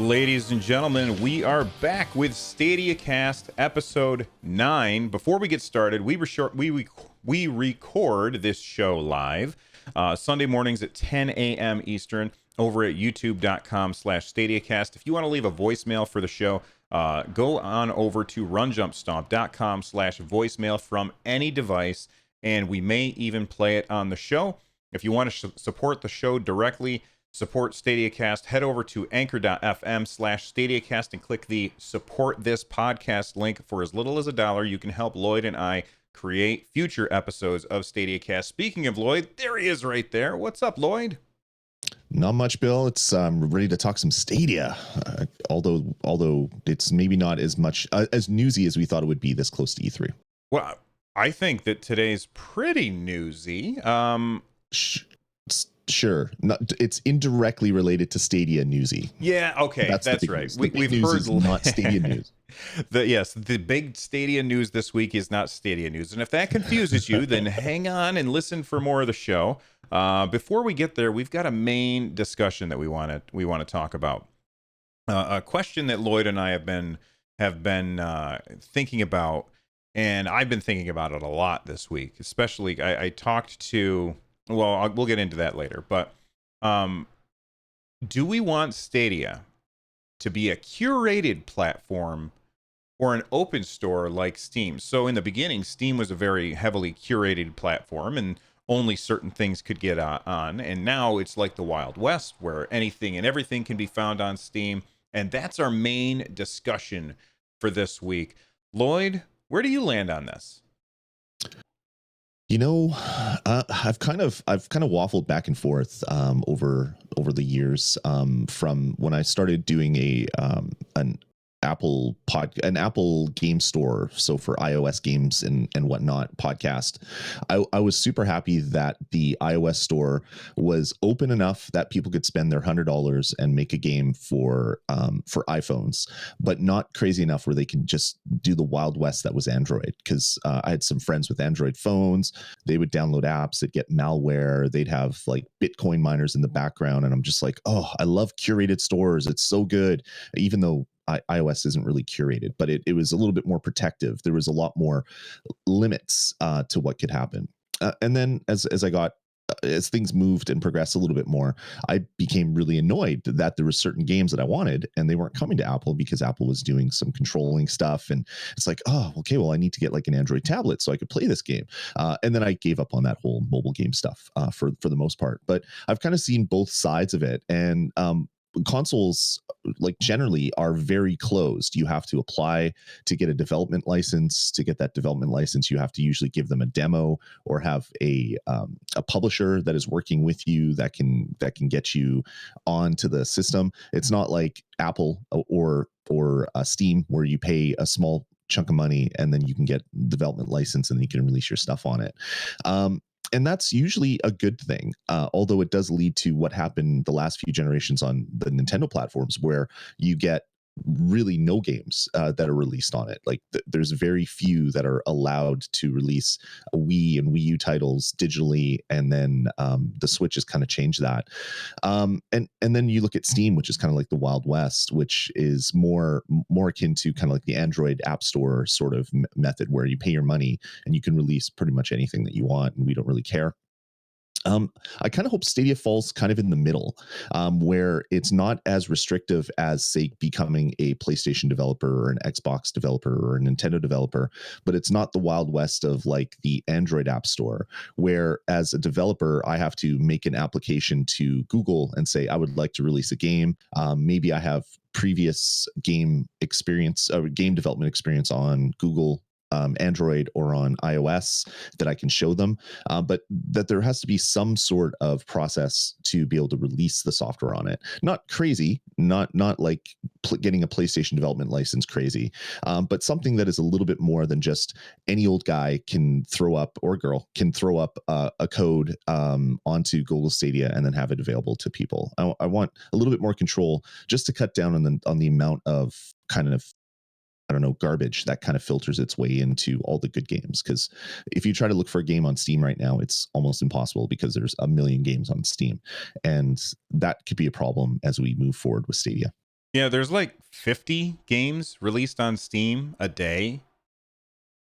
ladies and gentlemen. We are back with StadiaCast episode 9. Before we get started, we record this show live Sunday mornings at 10 a.m. Eastern over at youtube.com/StadiaCast. If you want to leave a voicemail for the show, go on over to runjumpstomp.com/voicemail from any device, and we may even play it on the show. If you want to support the show directly, support StadiaCast, head over to anchor.fm/StadiaCast and click the support this podcast link. For as little as $1, you can help Lloyd and I create future episodes of StadiaCast. Speaking of Lloyd, there he is right there. What's up, Lloyd? Not much, Bill. It's ready to talk some Stadia, although it's maybe not as much as newsy as we thought it would be this close to E3. Well, I think that today's pretty newsy. Sure, it's indirectly related to Stadia newsy. Yeah, okay, that's right. We've heard not Stadia news. The big Stadia news this week is not Stadia news, and if that confuses you, then hang on and listen for more of the show. Before we get there, we've got a main discussion that we want to talk about. A question that Lloyd and I have been thinking about, and I've been thinking about it a lot this week. Especially, I talked to. Well, we'll get into that later. But do we want Stadia to be a curated platform or an open store like Steam? So in the beginning, Steam was a very heavily curated platform, and only certain things could get on. And now it's like the Wild West, where anything and everything can be found on Steam. And that's our main discussion for this week. Lloyd, where do you land on this? You know, I've kind of waffled back and forth over the years, from when I started doing an Apple game store, so for iOS games and whatnot podcast. I was super happy that the iOS store was open enough that people could spend their $100 and make a game for iPhones, but not crazy enough where they can just do the Wild West that was Android. Because I had some friends with Android phones. They would download apps, they'd get malware, they'd have like Bitcoin miners in the background, and I'm just like, oh, I love curated stores. It's so good, even though iOS isn't really curated, but it was a little bit more protective. There was a lot more limits to what could happen. And then as things moved and progressed a little bit more, I became really annoyed that there were certain games that I wanted and they weren't coming to Apple because Apple was doing some controlling stuff. And it's like, oh, okay, well, I need to get like an Android tablet so I could play this game. And then I gave up on that whole mobile game stuff for the most part. But I've kind of seen both sides of it. And consoles, like, generally are very closed. You have to apply to get a development license. To get that development license, you have to usually give them a demo or have a publisher that is working with you that can get you onto the system. It's not like Apple or Steam, where you pay a small chunk of money and then you can get development license and you can release your stuff on it. And that's usually a good thing, although it does lead to what happened the last few generations on the Nintendo platforms, where you get really no games that are released on it. Like there's very few that are allowed to release Wii and Wii U titles digitally, and then the Switch has kind of changed that. And then you look at Steam, which is kind of like the Wild West, which is more akin to kind of like the Android App Store sort of method, where you pay your money and you can release pretty much anything that you want, and we don't really care. I kind of hope Stadia falls kind of in the middle, where it's not as restrictive as, say, becoming a PlayStation developer or an Xbox developer or a Nintendo developer, but it's not the Wild West of like the Android App Store, where as a developer, I have to make an application to Google and say, I would like to release a game. Maybe I have previous game experience or game development experience on Google Android or on iOS that I can show them, but that there has to be some sort of process to be able to release the software on it. Not crazy, not like getting a PlayStation development license crazy, but something that is a little bit more than just any old guy can throw up, or girl can throw up a code onto Google Stadia and then have it available to people. I want a little bit more control, just to cut down on the amount of kind of, I don't know, garbage that kind of filters its way into all the good games. Because if you try to look for a game on Steam right now, it's almost impossible because there's a million games on Steam. And that could be a problem as we move forward with Stadia. Yeah, there's like 50 games released on Steam a day,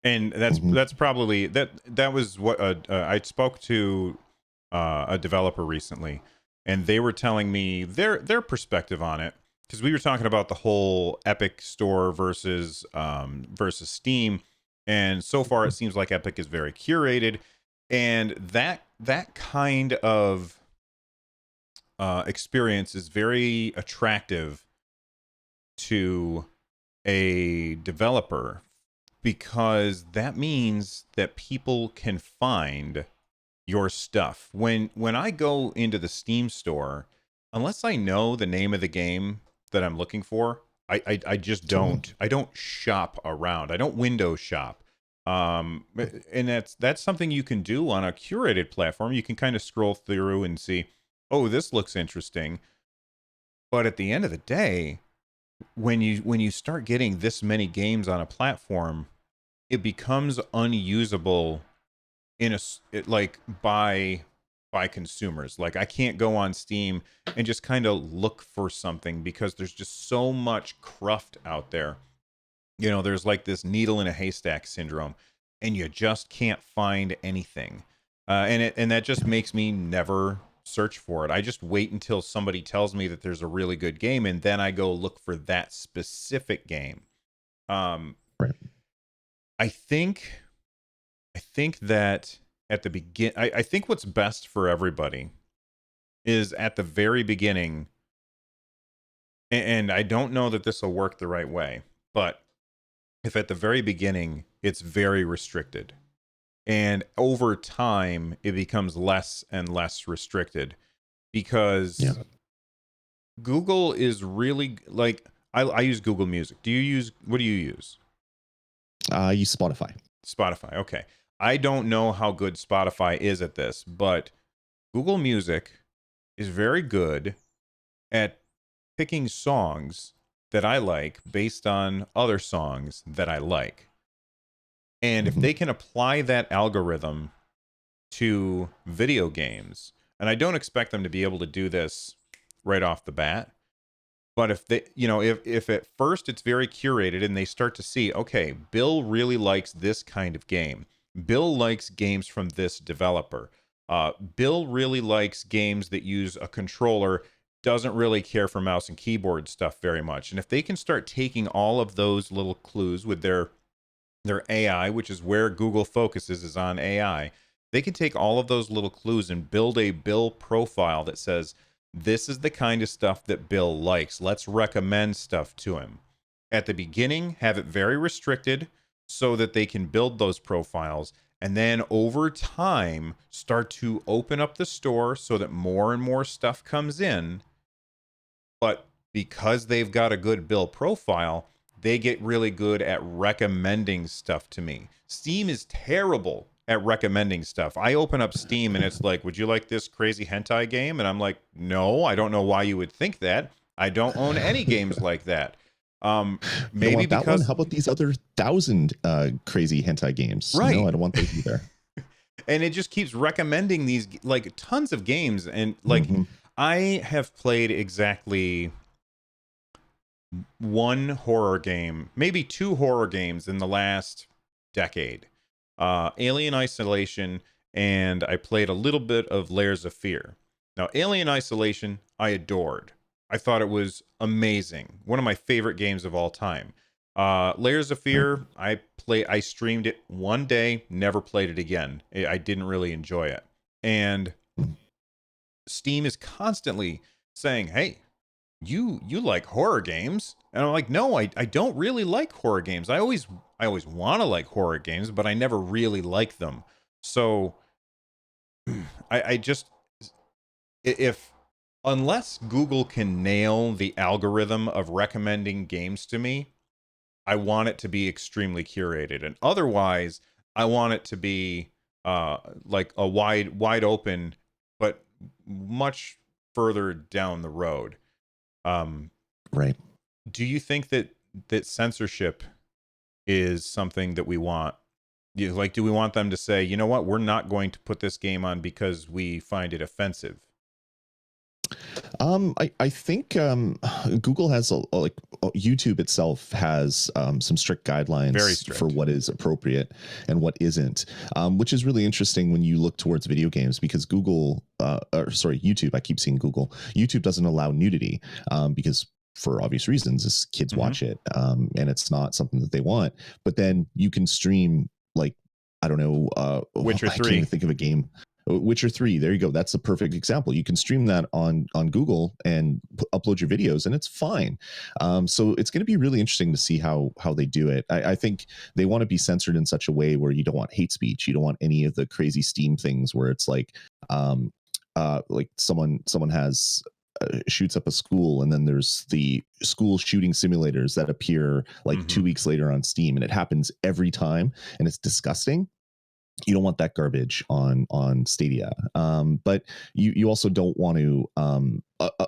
and Hmm. that's probably that was what I spoke to a developer recently, and they were telling me their perspective on it, because we were talking about the whole Epic Store versus Steam, and so far it seems like Epic is very curated, and that kind of experience is very attractive to a developer, because that means that people can find your stuff. When I go into the Steam store, unless I know the name of the game that I'm looking for, I just Totally. don't shop around. I don't window shop. And that's something you can do on a curated platform. You can kind of scroll through and see, oh, this looks interesting. But at the end of the day, when you start getting this many games on a platform, it becomes unusable like by consumers. Like, I can't go on Steam and just kind of look for something, because there's just so much cruft out there. There's like this needle in a haystack syndrome, and you just can't find anything. And that just Yeah. makes me never search for it. I just wait until somebody tells me that there's a really good game, and then I go look for that specific game. um Right. I think I think that at the begin I think what's best for everybody is at the very beginning, and I don't know that this will work the right way, but if at the very beginning it's very restricted, and over time it becomes less and less restricted, Yeah. because Google is really like, I use Google Music. What do you use? I use Spotify. Spotify. Okay. I don't know how good Spotify is at this, but Google Music is very good at picking songs that I like based on other songs that I like. And if Hmm. they can apply that algorithm to video games, and I don't expect them to be able to do this right off the bat, but if they, if at first it's very curated and they start to see, okay, Bill really likes this kind of game. Bill likes games from this developer. Bill really likes games that use a controller, doesn't really care for mouse and keyboard stuff very much. And if they can start taking all of those little clues with their AI, which is where Google focuses, is on AI. They can take all of those little clues and build a Bill profile that says, this is the kind of stuff that Bill likes. Let's recommend stuff to him. At the beginning, have it very restricted so that they can build those profiles. And then over time, start to open up the store so that more and more stuff comes in. But because they've got a good Bill profile, they get really good at recommending stuff to me. Steam is terrible at recommending stuff. I open up Steam and it's like, would you like this crazy hentai game? And I'm like, no, I don't know why you would think that. I don't own any games like that. You don't Maybe want that one? because, How about these other 1,000 crazy hentai games? No, right. I don't want those either. And it just keeps recommending these like tons of games. And like, Hmm. I have played exactly one horror game, maybe two horror games in the last decade. Alien Isolation, and I played a little bit of Layers of Fear. Now, Alien Isolation, I adored. I thought it was amazing. One of my favorite games of all time. Layers of Right. Fear, I streamed it one day, never played it again. I didn't really enjoy it. And Steam is constantly saying, "Hey, you like horror games," and I'm like, no, I don't really like horror games. I always want to like horror games, but I never really like them. So I just, if unless Google can nail the algorithm of recommending games to me, I want it to be extremely curated, and otherwise I want it to be like a wide open, but much further down the road. um Right. do you think that censorship is something that we want? Like, do we want them to say, you know what, we're not going to put this game on because we find it offensive? I think Google has like YouTube itself has some strict Very guidelines for strict. what is appropriate and what isn't, which is really interesting when you look towards video games because YouTube. I keep saying Google. YouTube doesn't allow nudity because for obvious reasons, as kids Hmm. watch it, and it's not something that they want. But then you can stream like I don't know. Witcher I can't 3. even think of a game. Witcher 3, there you go. That's a perfect example. You can stream that on Google and upload your videos and it's fine. So it's going to be really interesting to see how they do it. I think they want to be censored in such a way where you don't want hate speech. You don't want any of the crazy Steam things where it's like someone has shoots up a school and then there's the school shooting simulators that appear like Hmm. 2 weeks later on Steam and it happens every time and it's disgusting. You don't want that garbage on Stadia. But you also don't want to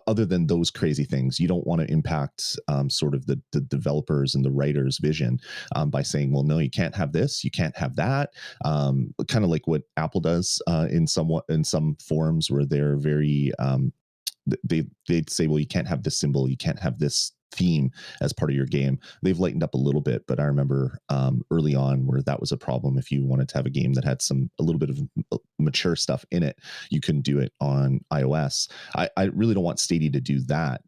other than those crazy things, you don't want to impact sort of the developers and the writers' vision by saying, well, no, you can't have this, you can't have that. Kind of like what Apple does in some forums where they're very they'd say, well, you can't have this symbol, you can't have this theme as part of your game. They've lightened up a little bit, but I remember early on where that was a problem. If you wanted to have a game that had a little bit of mature stuff in it, you couldn't do it on iOS. I really don't want Stadia to do that,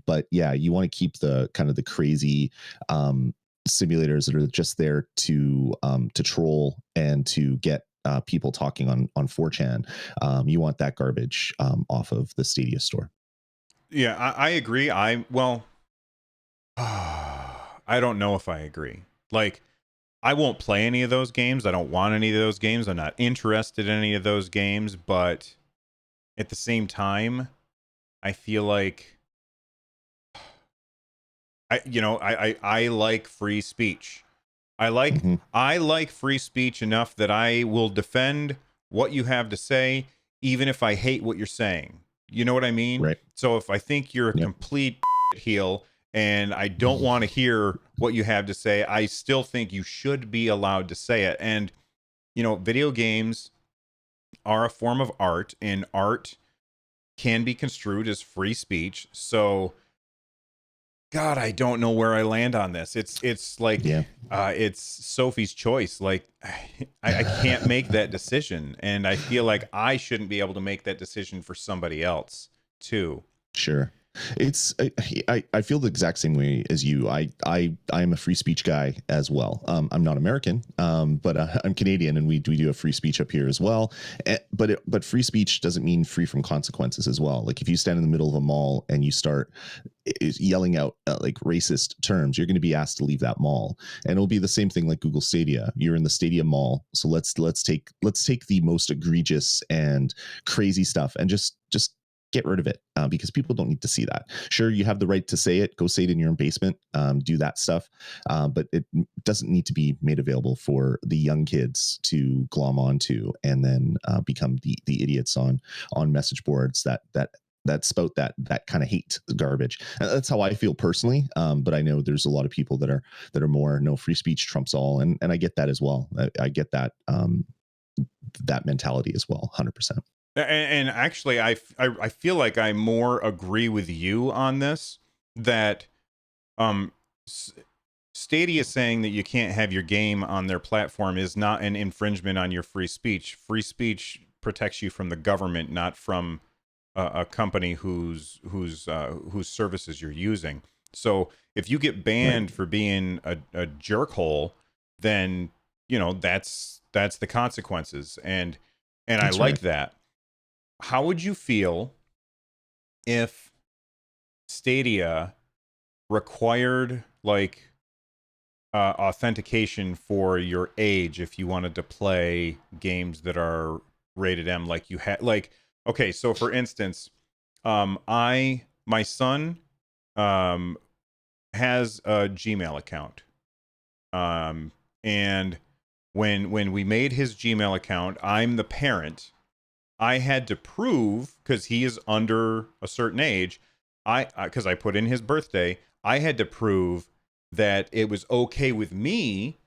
but yeah, you want to keep the kind of the crazy simulators that are just there to troll and to get people talking on 4chan. You want that garbage off of the Stadia store. Yeah, I agree. I don't know if I agree. Like, I won't play any of those games. I don't want any of those games. I'm not interested in any of those games. But at the same time, I feel like I like free speech. I like Mm-hmm. I like free speech enough that I will defend what you have to say, even if I hate what you're saying. You know what I mean? Right. So if I think you're a Yep. complete heel and I don't want to hear what you have to say, I still think you should be allowed to say it. And video games are a form of art, and art can be construed as free speech. So God, I don't know where I land on this. It's like Yeah. it's Sophie's choice. Like I can't make that decision, and I feel like I shouldn't be able to make that decision for somebody else too. Sure. It's I feel the exact same way as you. I'm a free speech guy as well. I'm not American, but I'm Canadian, and we do have free speech up here as well. But free speech doesn't mean free from consequences as well. Like if you stand in the middle of a mall and you start yelling out like racist terms, you're going to be asked to leave that mall, and it'll be the same thing like Google Stadia. You're in the Stadia mall, so let's take the most egregious and crazy stuff and just get rid of it because people don't need to see that. Sure, you have the right to say it. Go say it in your own basement. Do that stuff, but it doesn't need to be made available for the young kids to glom onto and then become the idiots on message boards that spout that kind of hate garbage. And that's how I feel personally. But I know there's a lot of people that are more no, free speech trumps all, and I get that as well. I get that that mentality as well, 100%. And actually, I feel like I more agree with you on this. That um, Stadia saying that you can't have your game on their platform is not an infringement on your free speech. Free speech protects you from the government, not from a company whose services you're using. So if you get Right. banned for being a jerkhole, then that's the consequences, and I That's right. like that. How would you feel if Stadia required like authentication for your age if you wanted to play games that are rated M? Like you had, like, okay, so for instance, my son um has a Gmail account, and when we made his Gmail account, I'm the parent. I had to prove, because he is under a certain age, because I put in his birthday, I had to prove that it was okay with me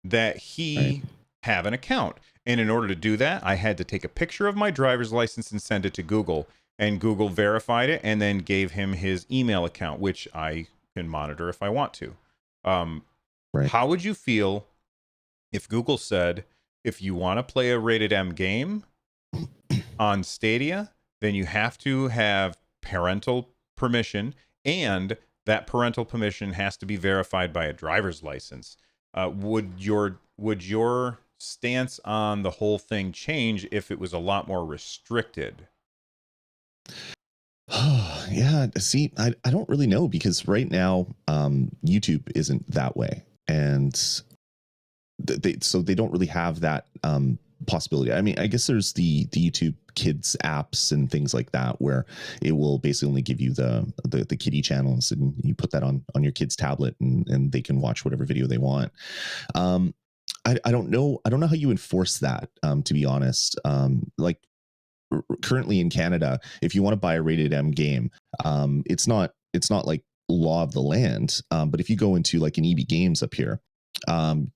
that Right. he have an account. And in order to do that, I had to take a picture of my driver's license and send it to Google. and Google verified it and then gave him his email account, which I can monitor if I want to. Right. How would you feel if Google said, if you want to play a rated M game on Stadia, then you have to have parental permission, and that parental permission has to be verified by a driver's license. Would your stance on the whole thing change if it was a lot more restricted? Yeah, see, I don't really know, because right now YouTube isn't that way, and they don't really have that possibility. I mean, I guess there's the YouTube Kids apps and things like that, where it will basically only give you the kiddie channels, and you put that on your kid's tablet, and they can watch whatever video they want. Um, I don't know. I don't know how you enforce that. To be honest, like currently in Canada, if you want to buy a rated M game, it's not like law of the land. But if you go into like an EB Games up here, um,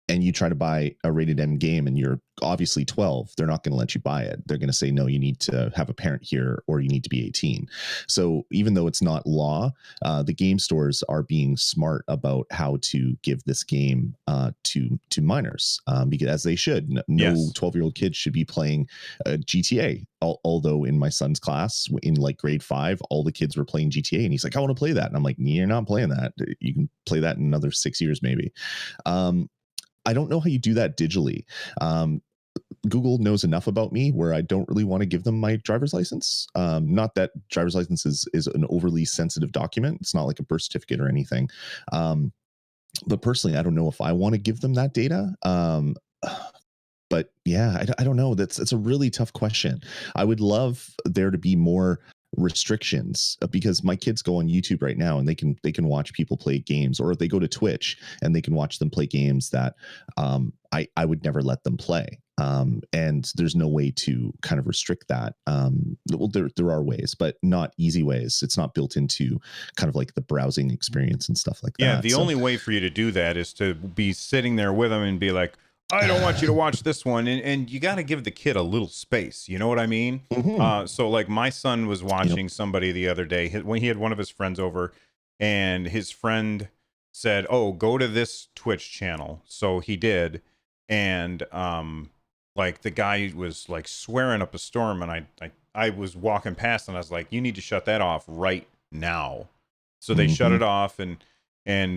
and you try to buy a rated M game and you're obviously 12, they're not going to let you buy it. They're going to say, no, you need to have a parent here, or you need to be 18. So even though it's not law, the game stores are being smart about how to give this game to minors, because as they should. No Yes. 12-year-old kid should be playing GTA. Although in my son's class in like grade 5, all the kids were playing GTA, and he's like, I want to play that. And I'm like, you're not playing that. You can play that in another 6 years, maybe. I don't know how you do that digitally. Google knows enough about me where I don't really want to give them my driver's license. Not that driver's license is an overly sensitive document. It's not like a birth certificate or anything. But personally, I don't know if I want to give them that data. But yeah, I don't know. It's a really tough question. I would love there to be more restrictions, because my kids go on YouTube right now and they can watch people play games, or they go to Twitch and they can watch them play games that I would never let them play. And there's no way to kind of restrict that. Well, there are ways, but not easy ways. It's not built into kind of like the browsing experience and stuff like Yeah, that. the only way for you to do that is to be sitting there with them and be like, I don't want you to watch this one. And you got to give the kid a little space. You know what I mean? So like my son was watching somebody the other day when he had one of his friends over, and his friend said, oh, go to this Twitch channel. So he did. And like the guy was like swearing up a storm, and I was walking past and I was like, you need to shut that off right now. So they shut it off, and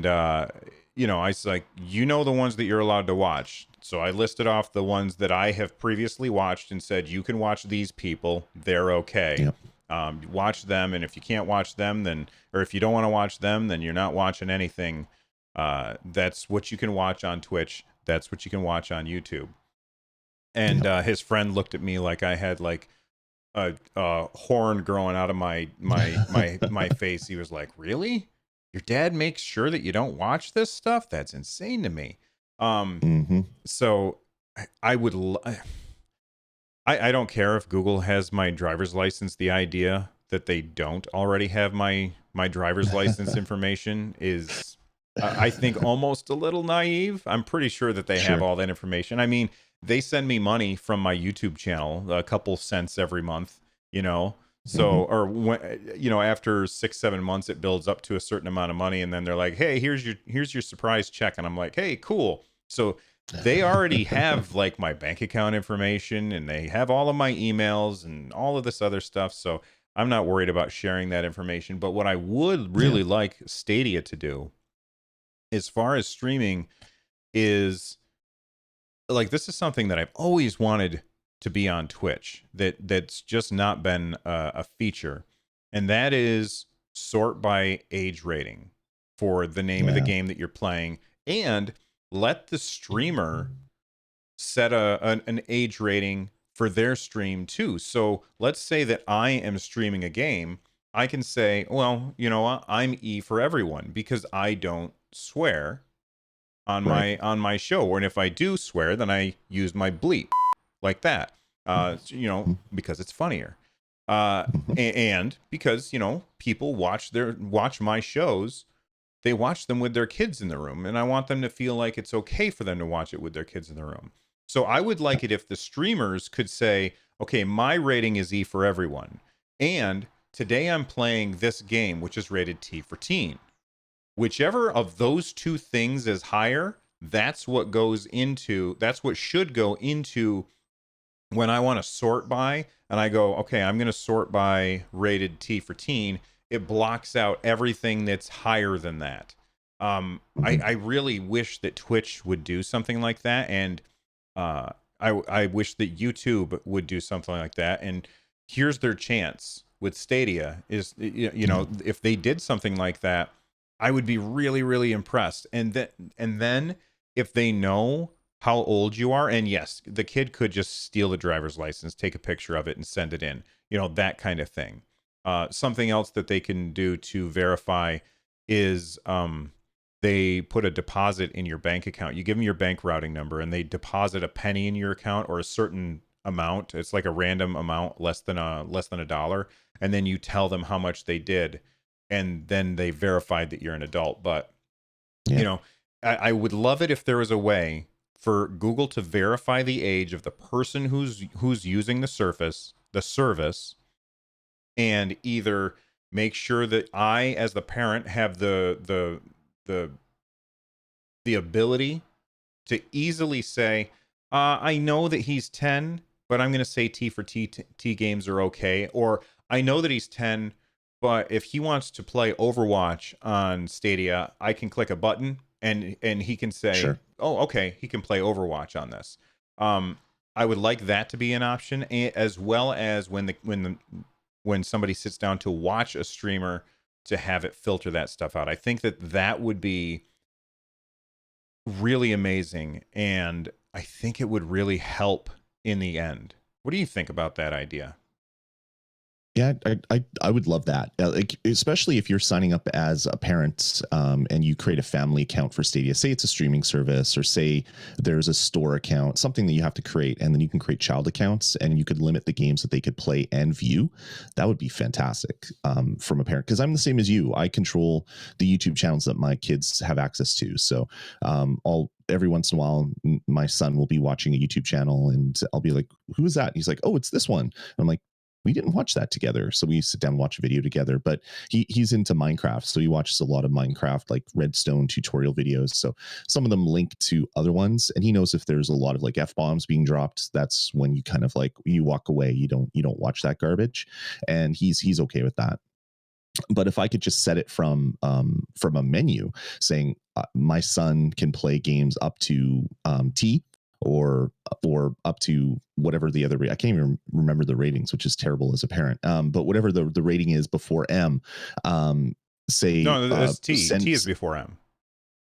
I was like, the ones that you're allowed to watch. So I listed off the ones that I have previously watched and said, you can watch these people. They're okay. Watch them. And if you can't watch them, or if you don't want to watch them, then you're not watching anything. That's what you can watch on Twitch. That's what you can watch on YouTube. And his friend looked at me like I had like a horn growing out of my face. He was like, really? Your dad makes sure that you don't watch this stuff? That's insane to me. So I would, I don't care if Google has my driver's license. The idea that they don't already have my driver's license information is, I think, almost a little naive. I'm pretty sure that they have all that information. I mean, they send me money from my YouTube channel, a couple cents every month, So, or when, after 6-7 months, it builds up to a certain amount of money, and then they're like, "Hey, here's your surprise check," and I'm like, "Hey, cool." So they already have like my bank account information, and they have all of my emails and all of this other stuff. So I'm not worried about sharing that information. But what I would really like Stadia to do, as far as streaming, is like, this is something that I've always wanted to be on Twitch, that's just not been a feature, and that is sort by age rating for the name of the game that you're playing, and let the streamer set an age rating for their stream too. So let's say that I am streaming a game, I can say, well, you know what, I'm E for everyone because I don't swear on my show, and if I do swear, then I use my bleep like that, because it's funnier, and because people watch my shows, they watch them with their kids in the room, and I want them to feel like it's okay for them to watch it with their kids in the room. So I would like it if the streamers could say, okay, my rating is E for everyone, And today I'm playing this game, which is rated T for teen. Whichever of those two things is higher, that's what should go into when I want to sort by, and I go, okay, I'm going to sort by rated T for teen. It blocks out everything that's higher than that. I really wish that Twitch would do something like that, and I wish that YouTube would do something like that. And here's their chance with Stadia is, if they did something like that, I would be really, really impressed. And then if they know how old you are, and yes, the kid could just steal the driver's license, take a picture of it, and send it in, that kind of thing. Something else that they can do to verify is they put a deposit in your bank account. You give them your bank routing number, and they deposit a penny in your account or a certain amount. It's like a random amount, less than a dollar, and then you tell them how much they did, and then they verified that you're an adult. But Yeah. I would love it if there was a way for Google to verify the age of the person who's using the service, and either make sure that I, as the parent, have the ability to easily say, I know that he's 10, but I'm going to say T for T games are okay. Or I know that he's 10, but if he wants to play Overwatch on Stadia, I can click a button and he can say, Sure. oh, okay, he can play Overwatch on this. I would like that to be an option, as well as when somebody sits down to watch a streamer, to have it filter that stuff out. I think that would be really amazing, and I think it would really help in the end. What do you think about that idea? Yeah, I would love that. Like, especially if you're signing up as a parent, and you create a family account for Stadia. Say it's a streaming service, or say there's a store account, something that you have to create, and then you can create child accounts, and you could limit the games that they could play and view. That would be fantastic, from a parent, because I'm the same as you. I control the YouTube channels that my kids have access to. So, I'll every once in a while, my son will be watching a YouTube channel, and I'll be like, "Who is that?" And he's like, "Oh, it's this one." I'm like, we didn't watch that together. So we sit down and watch a video together. But he's into Minecraft. So he watches a lot of Minecraft, like Redstone tutorial videos. So some of them link to other ones. And he knows if there's a lot of like F-bombs being dropped, that's when you kind of like you walk away. You don't watch that garbage. And he's okay with that. But if I could just set it from a menu saying, my son can play games up to T, or up to whatever the other I can't even remember the ratings, which is terrible as a parent. But whatever the rating is before M, say No, it's T. send T is before M.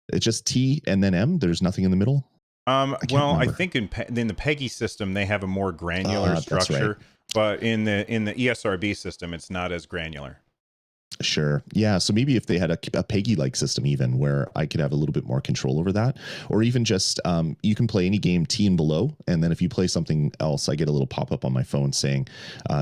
it's just T and then M. There's nothing in the middle. I can't Well, I remember. think in the PEGI system they have a more granular That's right. structure, but in the ESRB system it's not as granular. Sure. Yeah. So maybe if they had a Peggy like system, even where I could have a little bit more control over that, or even just you can play any game T and below. And then if you play something else, I get a little pop up on my phone saying,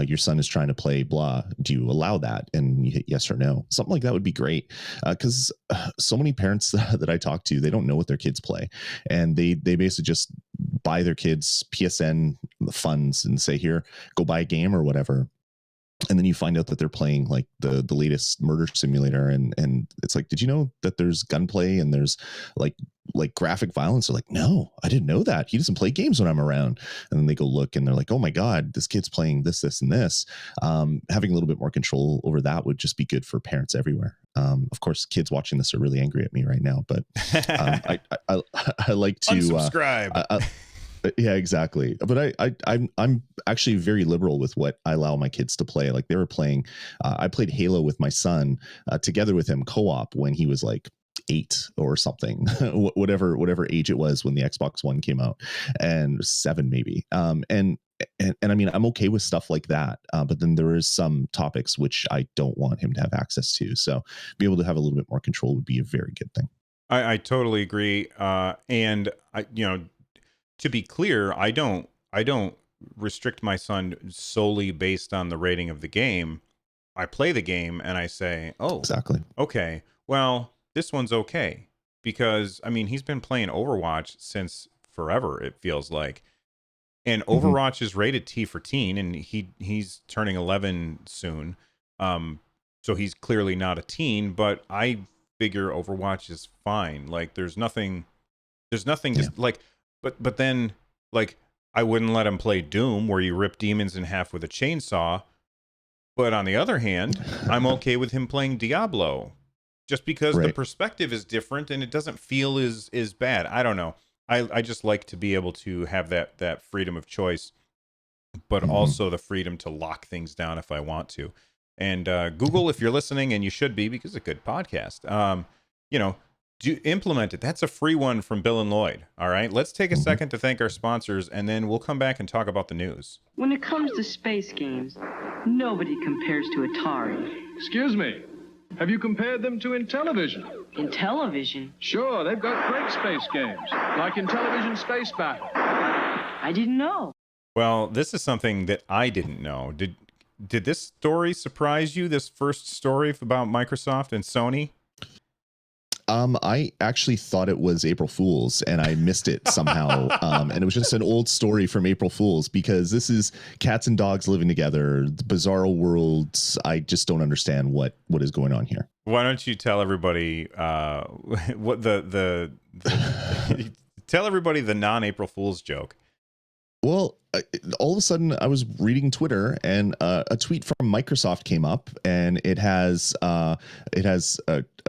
your son is trying to play blah. Do you allow that? And you hit yes or no. Something like that would be great. Because so many parents that I talk to, they don't know what their kids play. And they basically just buy their kids PSN funds and say, here, go buy a game or whatever. And then you find out that they're playing like the latest murder simulator, and it's like, did you know that there's gunplay and there's like graphic violence? They're like, no, I didn't know that. He doesn't play games when I'm around. And then they go look and they're like, oh my god, this kid's playing this and this. Having a little bit more control over that would just be good for parents everywhere. Of course, kids watching this are really angry at me right now, but I like to Unsubscribe. Yeah, exactly. But I'm actually very liberal with what I allow my kids to play. Like they were playing, I played Halo with my son, together with him co-op when he was like 8 or something, whatever age it was when the Xbox One came out, and 7 maybe. And I mean, I'm okay with stuff like that, but then there is some topics which I don't want him to have access to. So be able to have a little bit more control would be a very good thing. I totally agree. And to be clear, I don't restrict my son solely based on the rating of the game. I play the game and I say, "Oh, Exactly. okay. Well, this one's okay." Because I mean, he's been playing Overwatch since forever, it feels like. And Overwatch is rated T for teen, and he's turning 11 soon. So he's clearly not a teen, but I figure Overwatch is fine. Like there's nothing just like, but then like I wouldn't let him play Doom where you rip demons in half with a chainsaw. But on the other hand, I'm okay with him playing Diablo just because the perspective is different and it doesn't feel as bad. I don't know. I just like to be able to have that freedom of choice, but also the freedom to lock things down if I want to. And Google, if you're listening, and you should be because it's a good podcast, do implement it. That's a free one from Bill and Lloyd. All right, let's take a second to thank our sponsors, and then we'll come back and talk about the news. When it comes to space games, nobody compares to Atari. Excuse me. Have you compared them to Intellivision? Intellivision? Sure, they've got great space games, like Intellivision Space Battle. I didn't know. Well, this is something that I didn't know. Did this story surprise you? This first story about Microsoft and Sony? I actually thought it was April Fool's and I missed it somehow. And it was just an old story from April Fool's because this is cats and dogs living together, the bizarro worlds. I just don't understand what is going on here. Why don't you tell everybody what the tell everybody the non-April Fool's joke? Well, all of a sudden I was reading Twitter and a tweet from Microsoft came up, and it has a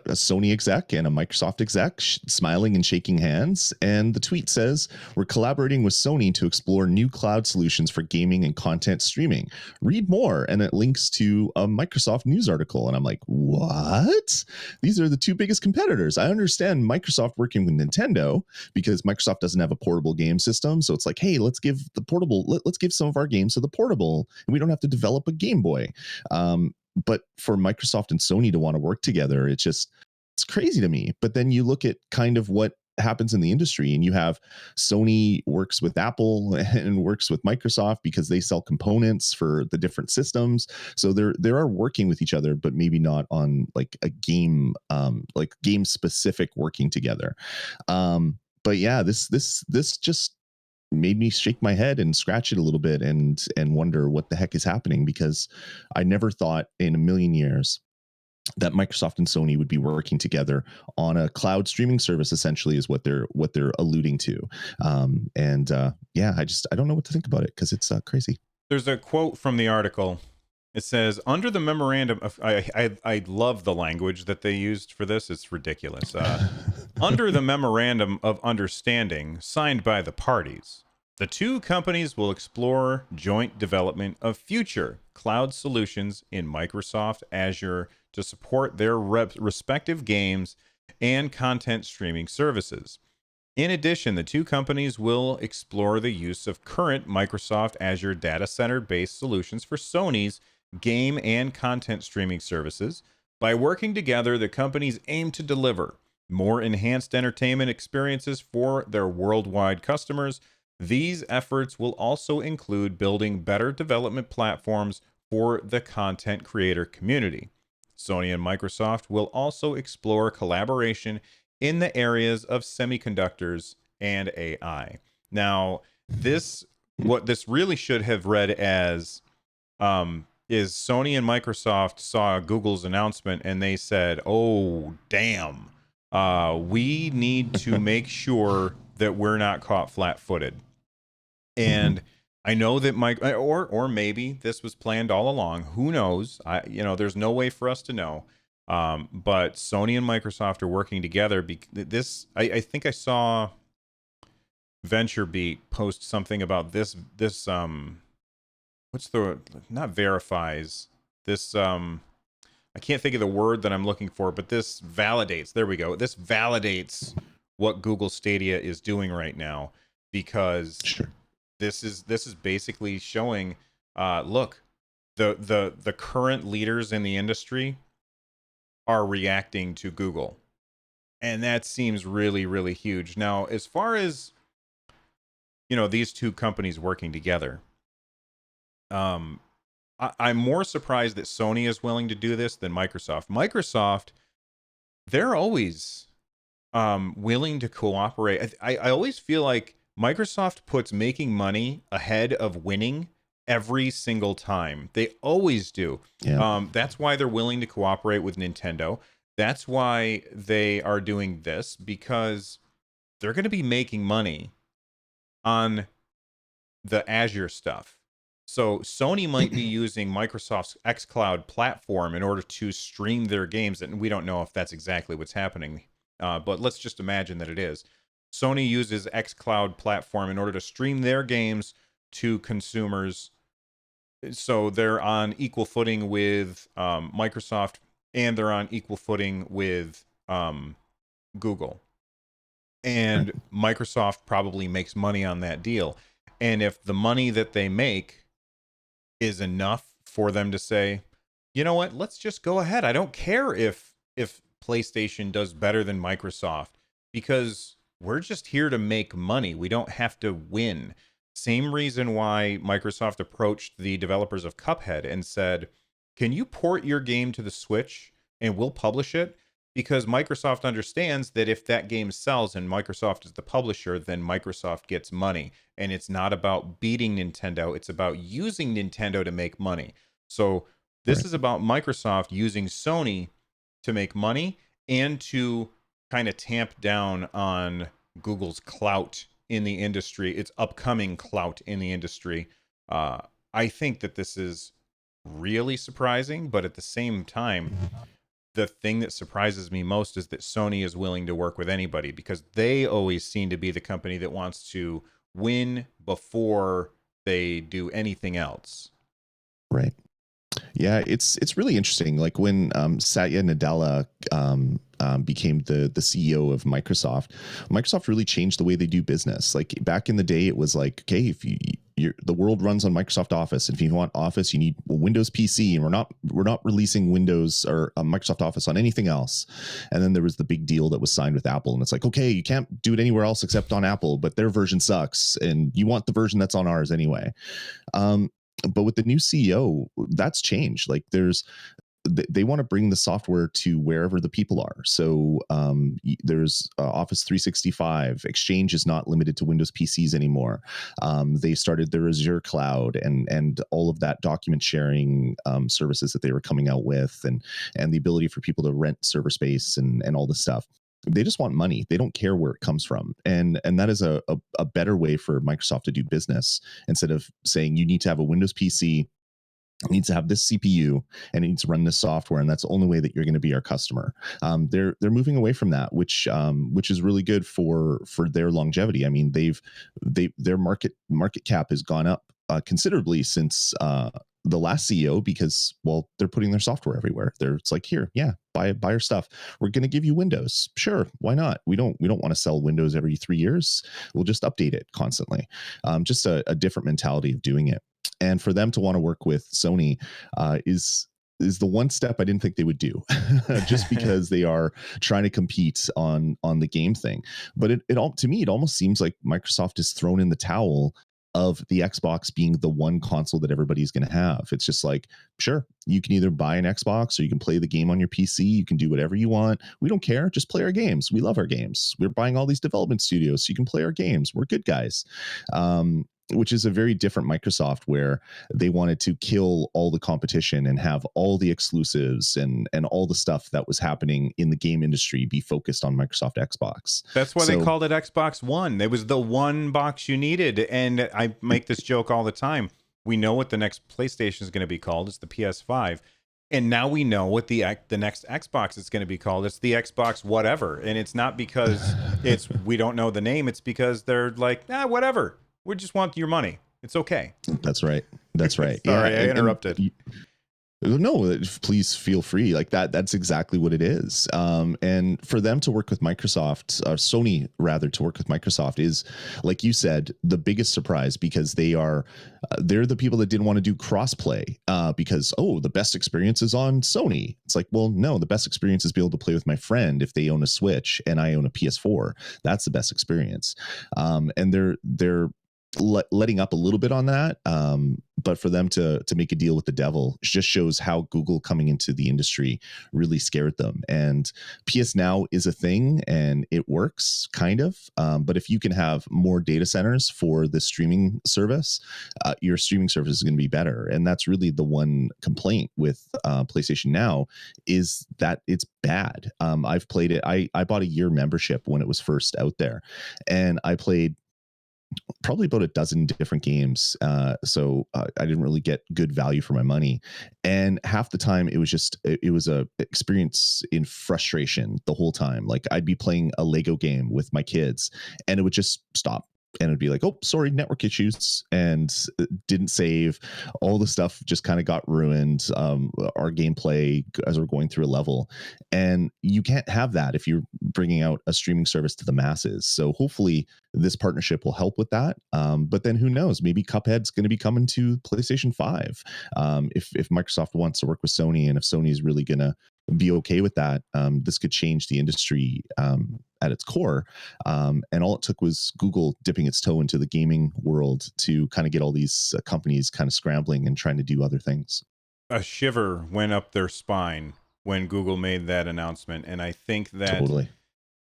Sony exec and a Microsoft exec smiling and shaking hands. And the tweet says, "We're collaborating with Sony to explore new cloud solutions for gaming and content streaming. Read more." And it links to a Microsoft news article. And I'm like, what? These are the two biggest competitors. I understand Microsoft working with Nintendo because Microsoft doesn't have a portable game system. So it's like, hey, let's give the portable, let's give some of our games to the portable, and we don't have to develop a Game Boy. But for Microsoft and Sony to want to work together, it's crazy to me. But then you look at kind of what happens in the industry, and you have Sony works with Apple and works with Microsoft because they sell components for the different systems. So they are working with each other, but maybe not on like a game, like game specific working together. But yeah, this just made me shake my head and scratch it a little bit and wonder what the heck is happening, because I never thought in a million years that Microsoft and Sony would be working together on a cloud streaming service, essentially, is what they're alluding to. Yeah, I don't know what to think about it because it's crazy. There's a quote from the article. It says, under the memorandum of, I love the language that they used for this. It's ridiculous. Under the memorandum of understanding signed by the parties, the two companies will explore joint development of future cloud solutions in Microsoft Azure to support their respective games and content streaming services. In addition, the two companies will explore the use of current Microsoft Azure data center-based solutions for Sony's game and content streaming services. By working together, the companies aim to deliver more enhanced entertainment experiences for their worldwide customers. These efforts will also include building better development platforms for the content creator community. Sony and Microsoft will also explore collaboration in the areas of semiconductors and AI. Now, what this really should have read as is Sony and Microsoft saw Google's announcement and they said, "Oh, damn, we need to make sure that we're not caught flat-footed." And I know that or maybe this was planned all along. Who knows? There's no way for us to know. But Sony and Microsoft are working together. I think I saw VentureBeat post something about this. What's the not verifies this? I can't think of the word that I'm looking for, but this validates. There we go. This validates what Google Stadia is doing right now, because this is basically showing. Look, the current leaders in the industry are reacting to Google, and that seems really, really huge. Now, as far as these two companies working together, I'm more surprised that Sony is willing to do this than Microsoft. Microsoft, they're always willing to cooperate. I always feel like Microsoft puts making money ahead of winning every single time. They always do. Yeah. That's why they're willing to cooperate with Nintendo. That's why they are doing this, because they're going to be making money on the Azure stuff. So Sony might be using Microsoft's xCloud platform in order to stream their games, and we don't know if that's exactly what's happening, but let's just imagine that it is. Sony uses xCloud platform in order to stream their games to consumers, so they're on equal footing with Microsoft, and they're on equal footing with Google. And Microsoft probably makes money on that deal. And if the money that they make is enough for them to say, you know what, let's just go ahead. I don't care if PlayStation does better than Microsoft, because we're just here to make money. We don't have to win. Same reason why Microsoft approached the developers of Cuphead and said, can you port your game to the Switch and we'll publish it? Because Microsoft understands that if that game sells and Microsoft is the publisher, then Microsoft gets money. And it's not about beating Nintendo, it's about using Nintendo to make money. So this is about Microsoft using Sony to make money and to kind of tamp down on Google's clout in the industry, its upcoming clout in the industry. I think that this is really surprising, but at the same time, the thing that surprises me most is that Sony is willing to work with anybody, because they always seem to be the company that wants to win before they do anything else. Right. Yeah, it's really interesting. Like when Satya Nadella became the CEO of Microsoft, Microsoft really changed the way they do business. Like back in the day, it was like, okay, if the world runs on Microsoft Office, and if you want Office, you need a Windows PC, and we're not releasing Windows or Microsoft Office on anything else. And then there was the big deal that was signed with Apple, and it's like, okay, you can't do it anywhere else except on Apple, but their version sucks, and you want the version that's on ours anyway. But with the new CEO, that's changed. Like they want to bring the software to wherever the people are. So there's Office 365. Exchange is not limited to Windows PCs anymore. They started their Azure cloud and all of that document sharing services that they were coming out with, and the ability for people to rent server space and all this stuff. They just want money. They don't care where it comes from. And that is a better way for Microsoft to do business, instead of saying you need to have a Windows PC, it needs to have this CPU, and it needs to run this software, and that's the only way that you're going to be our customer. They're moving away from that, which is really good for their longevity. I mean, their market cap has gone up considerably since the last CEO, because, well, they're putting their software everywhere. It's like, here, yeah, buy our stuff. We're going to give you Windows. Sure, why not? We don't want to sell Windows every 3 years. We'll just update it constantly. Just a different mentality of doing it. And for them to want to work with Sony is the one step I didn't think they would do, just because they are trying to compete on the game thing. But to me, it almost seems like Microsoft has thrown in the towel of the Xbox being the one console that everybody's going to have. It's just like, sure, you can either buy an Xbox or you can play the game on your PC. You can do whatever you want. We don't care. Just play our games. We love our games. We're buying all these development studios so you can play our games. We're good guys. Which is a very different Microsoft, where they wanted to kill all the competition and have all the exclusives and all the stuff that was happening in the game industry be focused on Microsoft Xbox. That's why they called it Xbox One. It was the one box you needed. And I make this joke all the time. We know what the next PlayStation is going to be called. It's the PS5. And now we know what the next Xbox is going to be called. It's the Xbox whatever. And it's not because we don't know the name. It's because they're like, whatever. We just want your money. It's okay. That's right. Sorry, I interrupted. No, please feel free. Like that's exactly what it is. And for them to work with Microsoft, Sony rather, to work with Microsoft is, like you said, the biggest surprise, because they're the people that didn't want to do crossplay because, the best experience is on Sony. It's like, well, no, the best experience is be able to play with my friend if they own a Switch and I own a PS4. That's the best experience. And they're letting up a little bit on that. But for them to make a deal with the devil just shows how Google coming into the industry really scared them. And PS Now is a thing and it works kind of. But if you can have more data centers for the streaming service, your streaming service is going to be better. And that's really the one complaint with PlayStation Now, is that it's bad. I've played it. I bought a year membership when it was first out there, and I played probably about a dozen different games. So I didn't really get good value for my money. And half the time it was a experience in frustration the whole time. Like I'd be playing a Lego game with my kids and it would just stop. And it'd be like, oh, sorry, network issues, and didn't save. All the stuff just kind of got ruined. Our gameplay as we're going through a level, and you can't have that if you're bringing out a streaming service to the masses. So hopefully this partnership will help with that. But then who knows? Maybe Cuphead's going to be coming to PlayStation 5. If Microsoft wants to work with Sony, and if Sony is really going to be okay with that, this could change the industry at its core. And all it took was Google dipping its toe into the gaming world to kind of get all these companies kind of scrambling and trying to do other things. A shiver went up their spine when Google made that announcement. And I think that, Totally.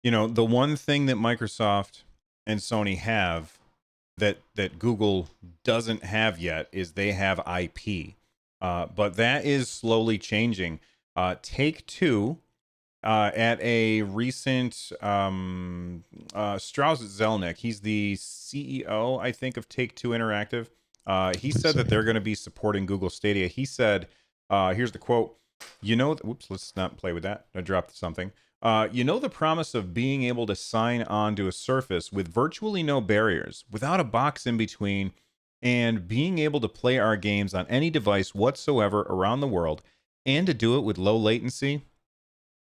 The one thing that Microsoft and Sony have that Google doesn't have yet is they have IP. But that is slowly changing. Take-Two, at a recent Strauss Zelnick, he's the CEO, I think, of Take-Two Interactive. He said that they're going to be supporting Google Stadia. He said, here's the quote, whoops, let's not play with that. I dropped something. The promise of being able to sign on to a surface with virtually no barriers, without a box in between, and being able to play our games on any device whatsoever around the world, and to do it with low latency,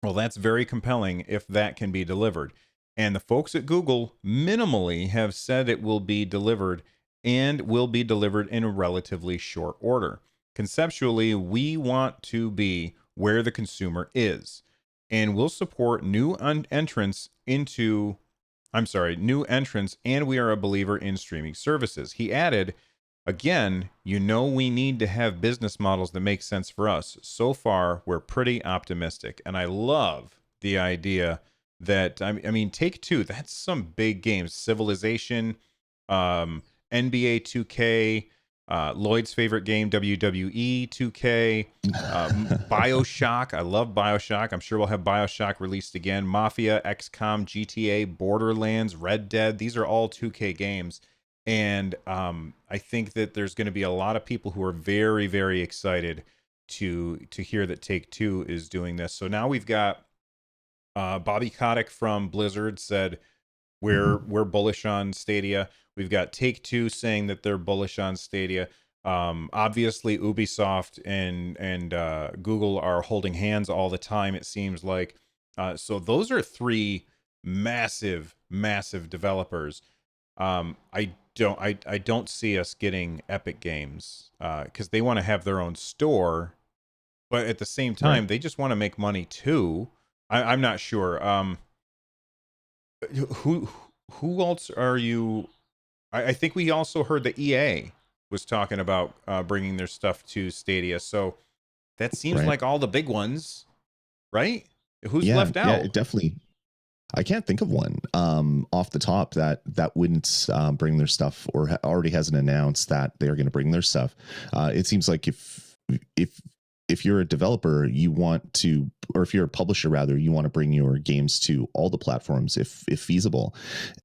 well, that's very compelling if that can be delivered. And the folks at Google minimally have said it will be delivered, and will be delivered in a relatively short order. Conceptually, we want to be where the consumer is, and we'll support new entrants, and we are a believer in streaming services. He added, again, we need to have business models that make sense for us. So far, we're pretty optimistic. And I love the idea that, Take-Two, that's some big games. Civilization, NBA 2K, Lloyd's favorite game, WWE 2K, BioShock. I love BioShock. I'm sure we'll have BioShock released again. Mafia, XCOM, GTA, Borderlands, Red Dead. These are all 2K games. And I think that there's going to be a lot of people who are very, very excited to hear that Take-Two is doing this. So now we've got Bobby Kotick from Blizzard said we're bullish on Stadia. We've got Take-Two saying that they're bullish on Stadia. Obviously, Ubisoft and Google are holding hands all the time, it seems like. So those are three massive, massive developers. I don't see us getting Epic Games because they want to have their own store, but at the same time, they just want to make money too. I'm not sure. Who else are you? I think we also heard that EA was talking about bringing their stuff to Stadia. So that seems like all the big ones, right? Who's left out? Yeah, definitely. I can't think of one off the top that wouldn't bring their stuff, or already hasn't announced that they're going to bring their stuff. It seems like if you're a developer, you want to, or if you're a publisher rather, you want to bring your games to all the platforms if feasible.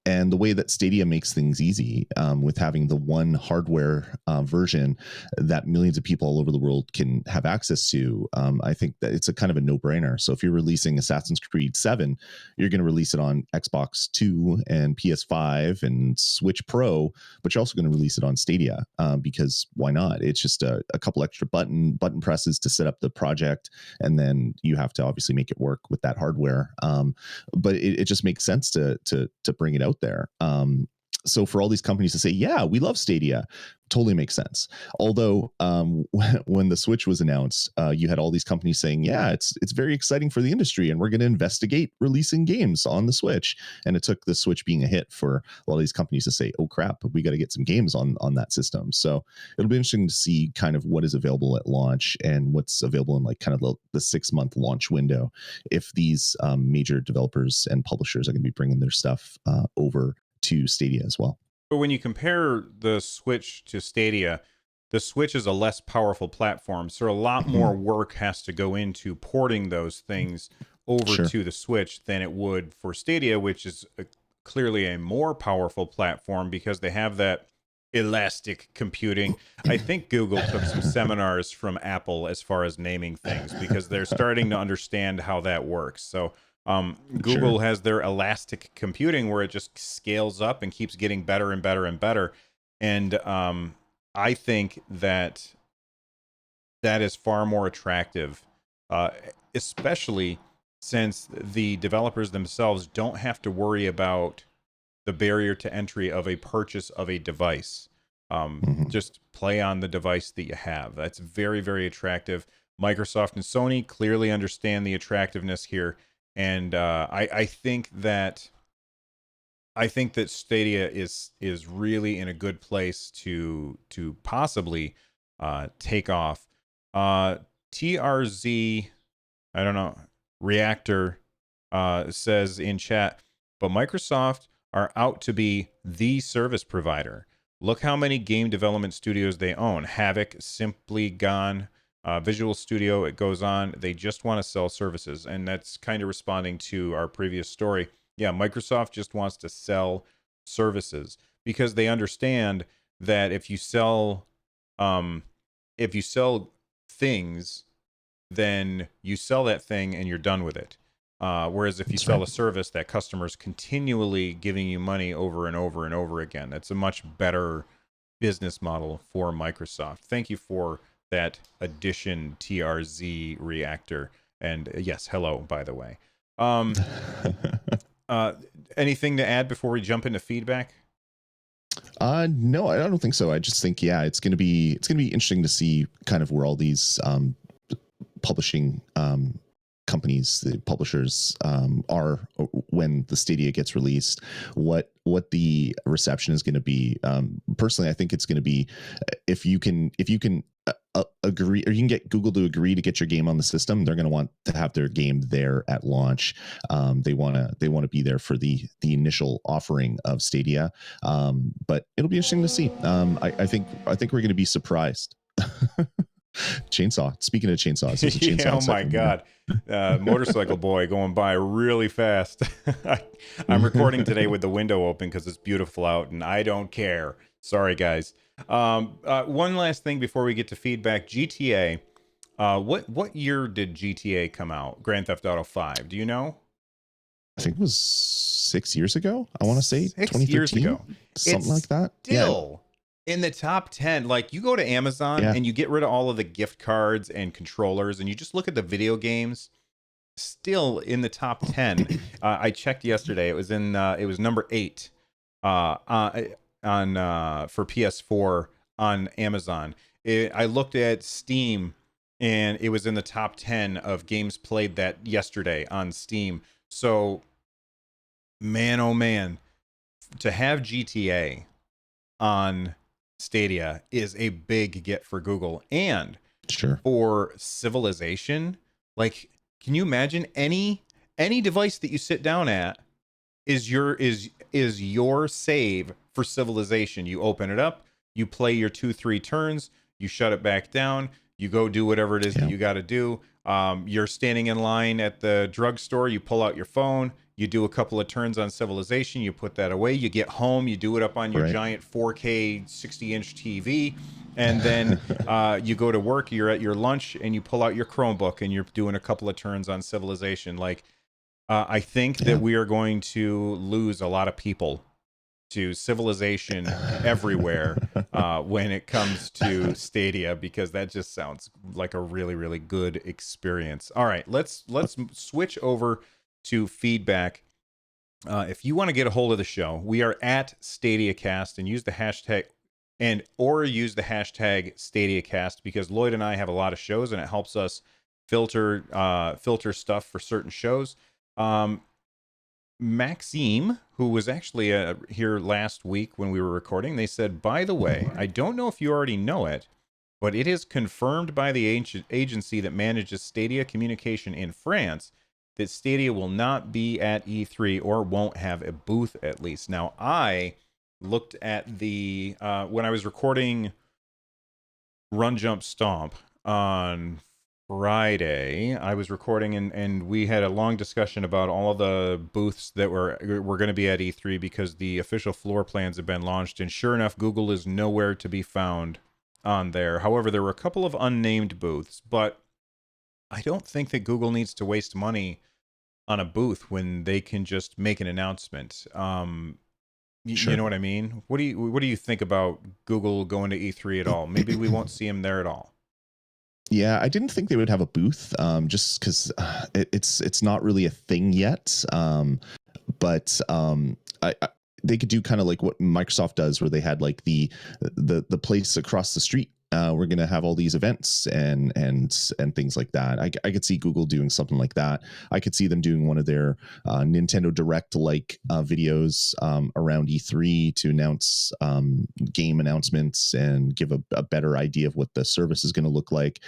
And the way that Stadia makes things easy, with having the one hardware version that millions of people all over the world can have access to, I think that it's a kind of a no-brainer. So if you're releasing Assassin's Creed 7, you're going to release it on Xbox 2 and PS5 and Switch Pro, but you're also going to release it on Stadia, because why not? It's just a couple extra button presses to set up the project, and then you have to obviously make it work with that hardware. But it just makes sense to bring it out there. so for all these companies to say, yeah, we love Stadia, totally makes sense. Although when the Switch was announced, you had all these companies saying, yeah, it's very exciting for the industry, and we're going to investigate releasing games on the Switch. And it took the Switch being a hit for a lot of these companies to say, oh crap, we got to get some games on that system. So it'll be interesting to see kind of what is available at launch and what's available in like kind of the 6-month launch window, if these major developers and publishers are going to be bringing their stuff over to Stadia as well. But when you compare the Switch to Stadia, the Switch is a less powerful platform, so a lot more work has to go into porting those things over to the Switch than it would for Stadia, which is clearly a more powerful platform because they have that elastic computing. I think Google took some seminars from Apple as far as naming things because they're starting to understand how that works. So Google has their elastic computing where it just scales up and keeps getting better and better and better. And I think that is far more attractive, especially since the developers themselves don't have to worry about the barrier to entry of a purchase of a device. Just play on the device that you have. That's very, very attractive. Microsoft and Sony clearly understand the attractiveness here. And I think that Stadia is really in a good place to possibly take off. TRZ, I don't know, Reactor says in chat, but Microsoft are out to be the service provider. Look how many game development studios they own. Havoc, Simply Gone, Visual Studio, it goes on. They just want to sell services. And that's kind of responding to our previous story. Yeah, Microsoft just wants to sell services because they understand that if you sell things, then you sell that thing and you're done with it. Whereas if you sell a service, that customer's continually giving you money over and over and over again. That's a much better business model for Microsoft. Thank you for that addition, TRZ Reactor. And yes, hello, by the way. Anything to add before we jump into feedback? No, I don't think so. I just think, yeah, it's gonna be interesting to see kind of where all these publishing companies, the publishers are when the Stadia gets released, what the reception is going to be. Personally, I think it's going to be if you can agree, or you can get Google to agree to get your game on the system, they're going to want to have their game there at launch. They want to be there for the initial offering of Stadia. But it'll be interesting to see. I think we're going to be surprised. Chainsaw. Speaking of chainsaws, there's a chainsaw. Yeah, oh my God. Motorcycle boy going by really fast. I'm recording today with the window open because it's beautiful out and I don't care. Sorry, guys. One last thing before we get to feedback. GTA. What year did GTA come out? Grand Theft Auto 5. Do you know? I think it was 6 years ago. I want to say 6 years ago. Something like that. Still in the top 10. Like, you go to Amazon and you get rid of all of the gift cards and controllers and you just look at the video games, still in the top 10. I checked yesterday. It was number 8 for PS4 on Amazon. I looked at Steam and it was in the top 10 of games played that yesterday on Steam. So, man, oh man, to have GTA on Stadia is a big get for Google. And for Civilization, like, can you imagine any device that you sit down at is your save for Civilization? You open it up, you play your 2-3 turns, you shut it back down, you go do whatever it is that you got to do. You're standing in line at the drugstore, you pull out your phone, you do a couple of turns on Civilization, you put that away, you get home, you do it up on your giant 4K 60-inch TV, and then you go to work, you're at your lunch, and you pull out your Chromebook, and you're doing a couple of turns on Civilization. Like, I think that we are going to lose a lot of people to Civilization everywhere when it comes to Stadia, because that just sounds like a really, really good experience. All right, let's switch over to feedback. If you want to get a hold of the show, we are at StadiaCast and use the hashtag StadiaCast, because Lloyd and I have a lot of shows and it helps us filter stuff for certain shows. Maxime, who was actually here last week when we were recording, they said, by the way, I don't know if you already know it, but it is confirmed by the agency that manages Stadia communication in France that Stadia will not be at E3 or won't have a booth, at least. Now, I looked at the when I was recording Run Jump Stomp on Friday, I was recording and we had a long discussion about all of the booths that were going to be at E3 because the official floor plans have been launched, and sure enough, Google is nowhere to be found on there. However, there were a couple of unnamed booths, but I don't think that Google needs to waste money on a booth when they can just make an announcement. Sure. You know what I mean? What do you think about Google going to E3 at all? Maybe we won't see them there at all. Yeah, I didn't think they would have a booth, just because it's not really a thing yet. But they could do kind of like what Microsoft does, where they had like the place across the street. We're going to have all these events and things like that. I could see Google doing something like that. I could see them doing one of their Nintendo Direct like videos around E3 to announce game announcements and give a better idea of what the service is going to look like.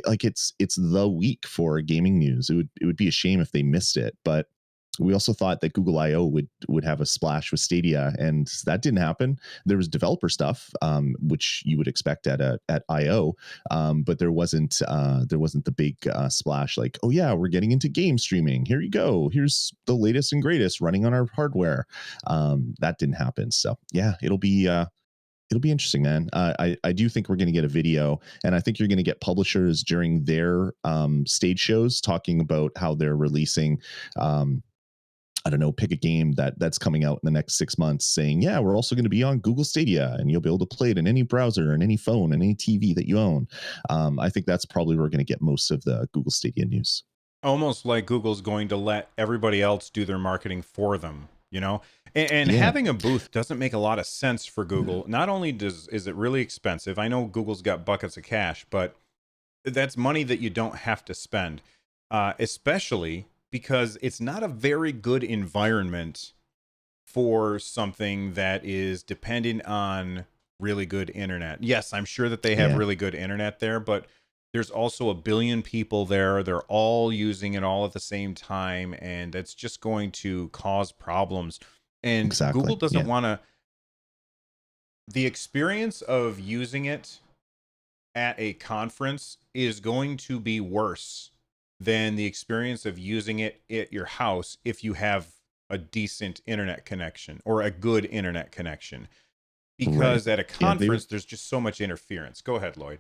Like it's the week for gaming news. It would be a shame if they missed it, but we also thought that Google I/O would have a splash with Stadia, and that didn't happen. There was developer stuff, which you would expect at I/O, but there wasn't the big splash like, oh yeah, we're getting into game streaming. Here you go. Here's the latest and greatest running on our hardware. That didn't happen. So yeah, it'll be interesting, man. I do think we're going to get a video, and I think you're going to get publishers during their stage shows talking about how they're releasing. I don't know, pick a game that's coming out in the next 6 months saying, yeah, we're also going to be on Google Stadia and you'll be able to play it in any browser and any phone and any TV that you own. I think that's probably where we're going to get most of the Google Stadia news. Almost like Google's going to let everybody else do their marketing for them, you know? And Yeah. having a booth doesn't make a lot of sense for Google. Not only is it really expensive, I know Google's got buckets of cash, but that's money that you don't have to spend, especially because it's not a very good environment for something that is dependent on really good internet. Yes, I'm sure that they have really good internet there, but there's also a billion people there. They're all using it all at the same time, and that's just going to cause problems. And Exactly. Google doesn't want to. The experience of using it at a conference is going to be worse than the experience of using it at your house if you have a decent internet connection or a good internet connection. Because at a conference, there's just so much interference. Go ahead, Lloyd.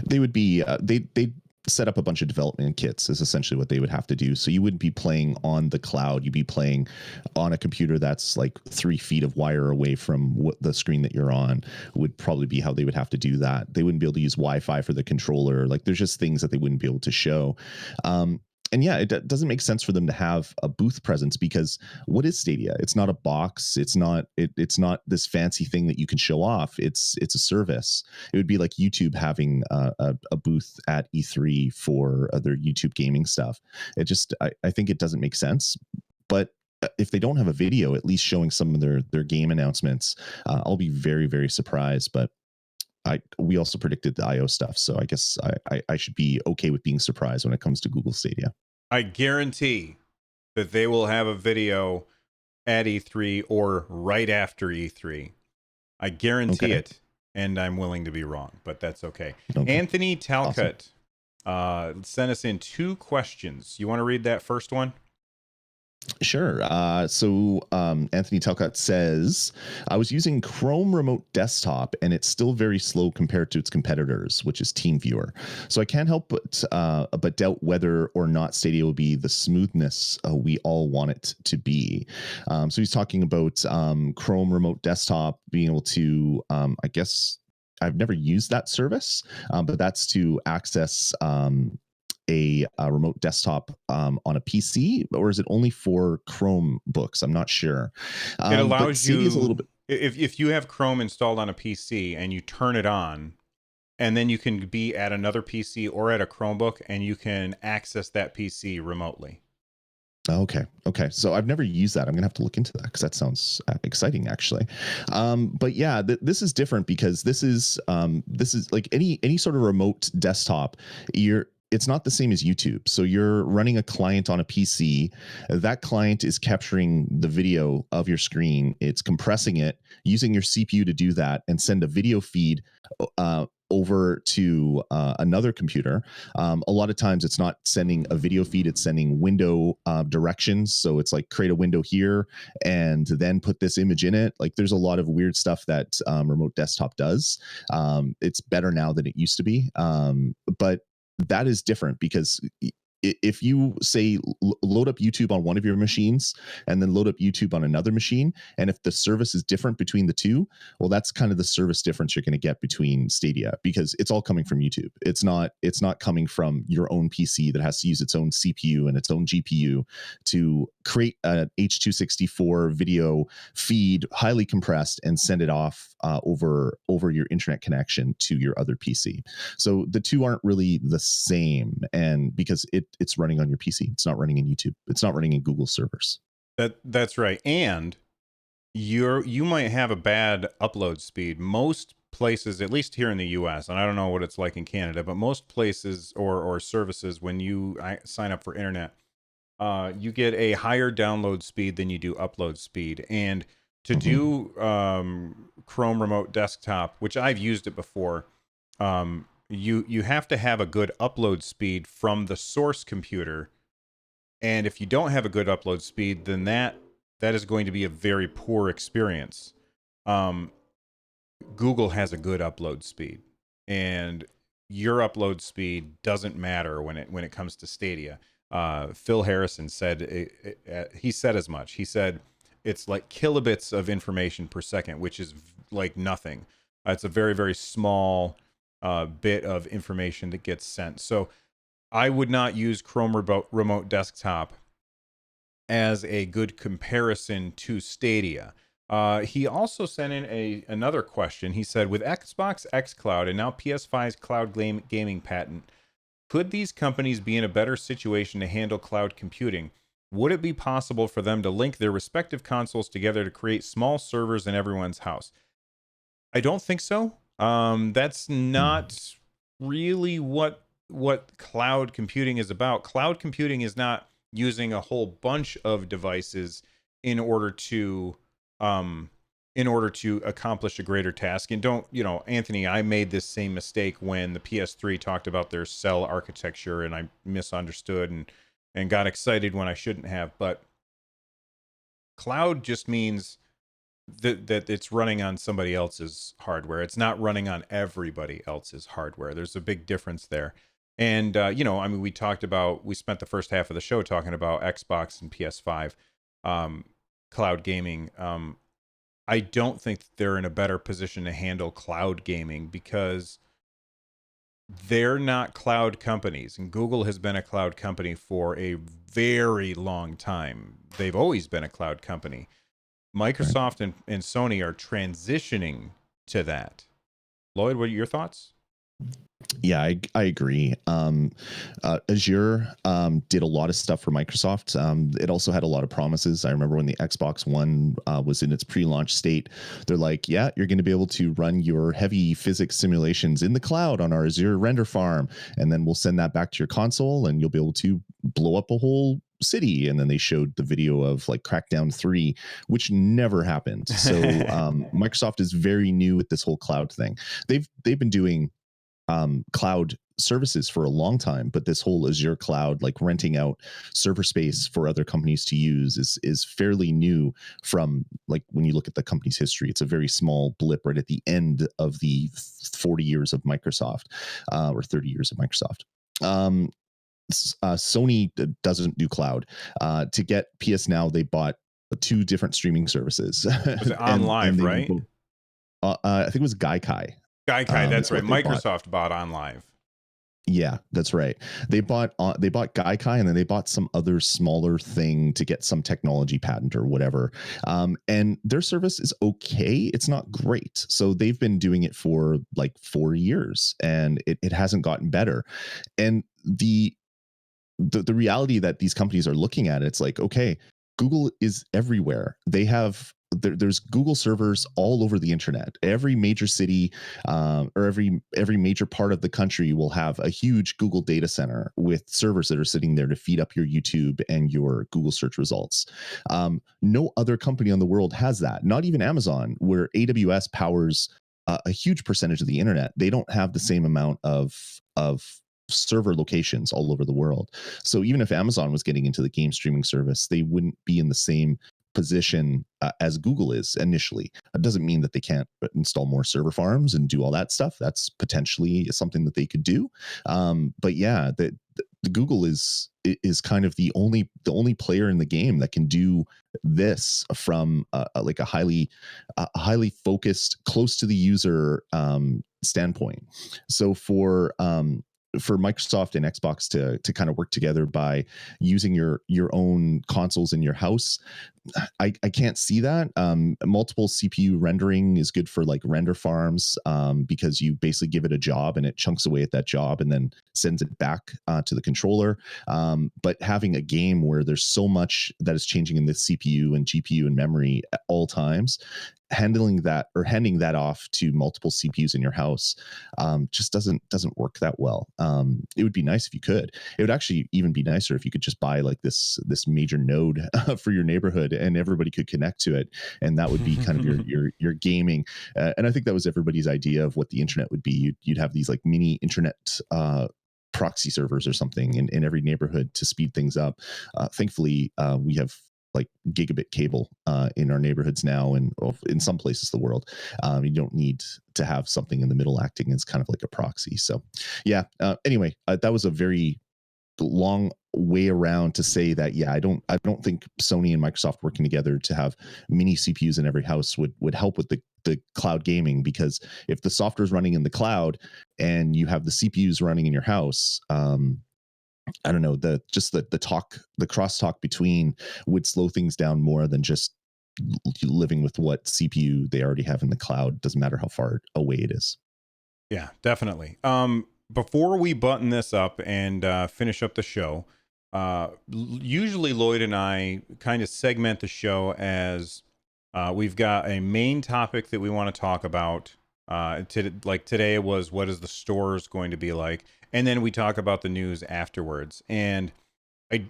They would be they set up a bunch of development kits is essentially what they would have to do. So you wouldn't be playing on the cloud. You'd be playing on a computer that's like 3 feet of wire away from what the screen that you're on would probably be how they would have to do that. They wouldn't be able to use Wi-Fi for the controller. Like there's just things that they wouldn't be able to show. And yeah, it doesn't make sense for them to have a booth presence because what is Stadia? It's not a box. It's not this fancy thing that you can show off. It's a service. It would be like YouTube having a booth at E3 for their YouTube gaming stuff. I think it doesn't make sense. But if they don't have a video, at least showing some of their game announcements, I'll be very, very surprised. But we also predicted the I/O stuff, so I guess I should be okay with being surprised when it comes to Google Stadia. I guarantee that they will have a video at E3 or right after E3. I guarantee it, and I'm willing to be wrong, but that's okay. Anthony Talcott sent us in 2 questions. You want to read that first one? Sure. So Anthony Talcott says, I was using Chrome Remote Desktop, and it's still very slow compared to its competitors, which is TeamViewer. So I can't help but doubt whether or not Stadia will be the smoothness we all want it to be. So he's talking about Chrome Remote Desktop being able to, I guess, I've never used that service, but that's to access a remote desktop on a PC, or is it only for Chromebooks? I'm not sure. It allows but Stadia's a little bit. If you have Chrome installed on a PC and you turn it on, and then you can be at another PC or at a Chromebook, and you can access that PC remotely. Okay. So I've never used that. I'm gonna have to look into that because that sounds exciting, actually. But yeah, this is different because this is like any sort of remote desktop. It's not the same as YouTube. So you're running a client on a PC. That client is capturing the video of your screen. It's compressing it, using your CPU to do that, and send a video feed over to another computer. A lot of times it's not sending a video feed, it's sending window directions. So it's like create a window here and then put this image in it. Like there's a lot of weird stuff that remote desktop does. It's better now than it used to be. But that is different because if you say load up YouTube on one of your machines and then load up YouTube on another machine, and if the service is different between the two, well, that's kind of the service difference you're going to get between Stadia, because it's all coming from YouTube. It's not coming from your own PC that has to use its own CPU and its own GPU to create an H.264 video feed, highly compressed, and send it off over your internet connection to your other PC. So the two aren't really the same, and because it's running on your PC, it's not running in YouTube, it's not running in Google servers. That's right. And you might have a bad upload speed. Most places, at least here in the US, and I don't know what it's like in Canada, but most places or services, when you sign up for internet, you get a higher download speed than you do upload speed. And to do Chrome Remote Desktop, which I've used it before, you have to have a good upload speed from the source computer. And if you don't have a good upload speed, then that is going to be a very poor experience. Google has a good upload speed, and your upload speed doesn't matter when it comes to Stadia. Phil Harrison said he said as much. He said it's like kilobits of information per second, which is like nothing. It's a very, very small bit of information that gets sent. So I would not use Chrome Remote Desktop as a good comparison to Stadia. He also sent in another question. He said, with Xbox xCloud and now PS5's cloud gaming patent, could these companies be in a better situation to handle cloud computing? Would it be possible for them to link their respective consoles together to create small servers in everyone's house? I don't think so. That's not really what cloud computing is about. Cloud computing is not using a whole bunch of devices in order to accomplish a greater task. And don't, Anthony, I made this same mistake when the PS3 talked about their cell architecture, and I misunderstood and got excited when I shouldn't have. But cloud just means that it's running on somebody else's hardware. It's not running on everybody else's hardware. There's a big difference there. And, we spent the first half of the show talking about Xbox and PS5 cloud gaming. I don't think they're in a better position to handle cloud gaming because they're not cloud companies. And Google has been a cloud company for a very long time. They've always been a cloud company. Microsoft and Sony are transitioning to that. Lloyd, what are your thoughts? Yeah, I agree. Azure did a lot of stuff for Microsoft. It also had a lot of promises. I remember when the Xbox One was in its pre-launch state, they're like, yeah, you're going to be able to run your heavy physics simulations in the cloud on our Azure render farm, and then we'll send that back to your console, and you'll be able to blow up a whole city. And then they showed the video of like Crackdown 3, which never happened. So Microsoft is very new with this whole cloud thing. They've been doing cloud services for a long time, but this whole Azure cloud, like renting out server space for other companies to use, is fairly new. From like when you look at the company's history, it's a very small blip right at the end of the 40 years of Microsoft, or 30 years of Microsoft. Sony doesn't do cloud. To get PS Now, they bought 2 different streaming services. Was it On Live, right? I think it was Gaikai. That's right. Microsoft bought On Live. Yeah, that's right. They bought Gaikai, and then they bought some other smaller thing to get some technology patent or whatever. And their service is okay. It's not great. So they've been doing it for like 4 years, and it hasn't gotten better. And the reality that these companies are looking at, it's like, okay, Google is everywhere. There's Google servers all over the internet. Every major city, or every major part of the country will have a huge Google data center with servers that are sitting there to feed up your YouTube and your Google search results. No other company on the world has that. Not even Amazon, where AWS powers a huge percentage of the internet. They don't have the same amount of server locations all over the world. So even if Amazon was getting into the game streaming service, they wouldn't be in the same position as Google is initially. It doesn't mean that they can't install more server farms and do all that stuff. That's potentially something that they could do. But yeah, the Google is kind of the only player in the game that can do this from like a highly focused, close to the user standpoint. So for Microsoft and Xbox to kind of work together by using your own consoles in your house, I can't see that. Multiple CPU rendering is good for like render farms, because you basically give it a job and it chunks away at that job and then sends it back to the controller. But having a game where there's so much that is changing in the CPU and GPU and memory at all times, handling that or handing that off to multiple CPUs in your house just doesn't work that well. It would be nice if you could. It would actually even be nicer if you could just buy like this major node for your neighborhood and everybody could connect to it, and that would be kind of your gaming. And I think that was everybody's idea of what the internet would be. You'd have these like mini internet proxy servers or something in every neighborhood to speed things up. Thankfully, we have like gigabit cable in our neighborhoods now, and in some places of the world. You don't need to have something in the middle acting as kind of like a proxy. So yeah, anyway, that was a very long way around to say that, yeah, I don't think Sony and Microsoft working together to have mini CPUs in every house would help with the cloud gaming, because if the software is running in the cloud and you have the CPUs running in your house, I don't know, the crosstalk between would slow things down more than just living with what CPU they already have in the cloud. Doesn't matter how far away it is. Yeah, definitely. Before we button this up and finish up the show, usually Lloyd and I kind of segment the show as we've got a main topic that we want to talk about. Like today was, what is the stores going to be like? And then we talk about the news afterwards. And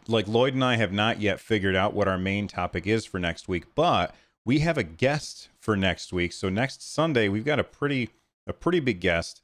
like Lloyd and I have not yet figured out what our main topic is for next week, but we have a guest for next week. So next Sunday, we've got a pretty big guest.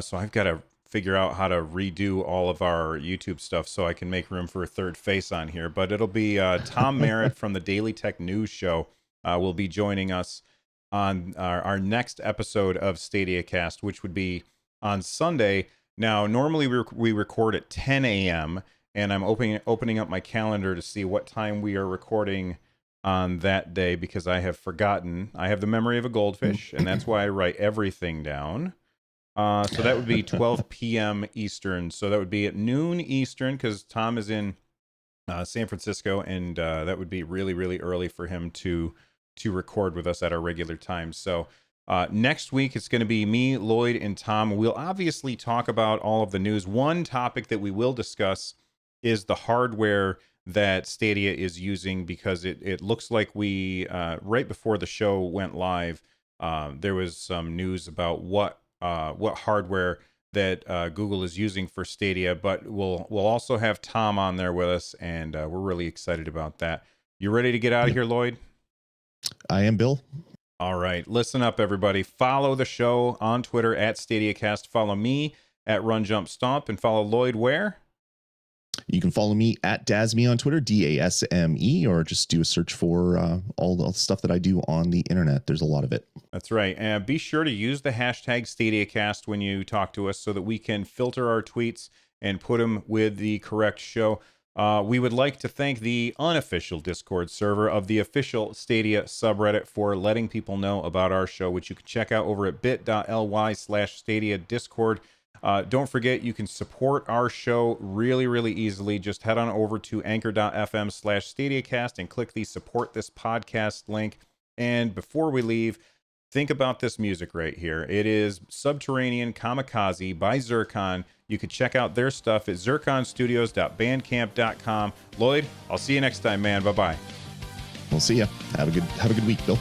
So I've got to figure out how to redo all of our YouTube stuff so I can make room for a third face on here. But it'll be Tom Merritt from the Daily Tech News Show will be joining us on our next episode of StadiaCast, which would be on Sunday. Now, normally we record at 10 a.m., and I'm opening up my calendar to see what time we are recording on that day, because I have forgotten. I have the memory of a goldfish, and that's why I write everything down. So that would be 12 p.m. Eastern. So that would be at noon Eastern, because Tom is in San Francisco, and that would be really, really early for him to record with us at our regular time. So next week, it's going to be me, Lloyd, and Tom. We'll obviously talk about all of the news. One topic that we will discuss is the hardware that Stadia is using, because it looks like we, right before the show went live, there was some news about what hardware that Google is using for Stadia. But we'll also have Tom on there with us, and we're really excited about that. You ready to get out of here, Lloyd? I am, Bill. All right, listen up, everybody. Follow the show on Twitter at StadiaCast. Follow me at Run Jump Stomp, and follow Lloyd where? You can follow me at Dasme on Twitter, DASME, or just do a search for all the stuff that I do on the internet. There's a lot of it. That's right. And be sure to use the hashtag StadiaCast when you talk to us so that we can filter our tweets and put them with the correct show. We would like to thank the unofficial Discord server of the official Stadia subreddit for letting people know about our show, which you can check out over at bit.ly/Stadia Discord. Don't forget, you can support our show really, really easily. Just head on over to anchor.fm/StadiaCast and click the support this podcast link. And before we leave, think about this music right here. It is Subterranean Kamikaze by Zircon. You can check out their stuff at zirconstudios.bandcamp.com. Lloyd, I'll see you next time, man. Bye-bye. We'll see ya. Have a good week, Bill.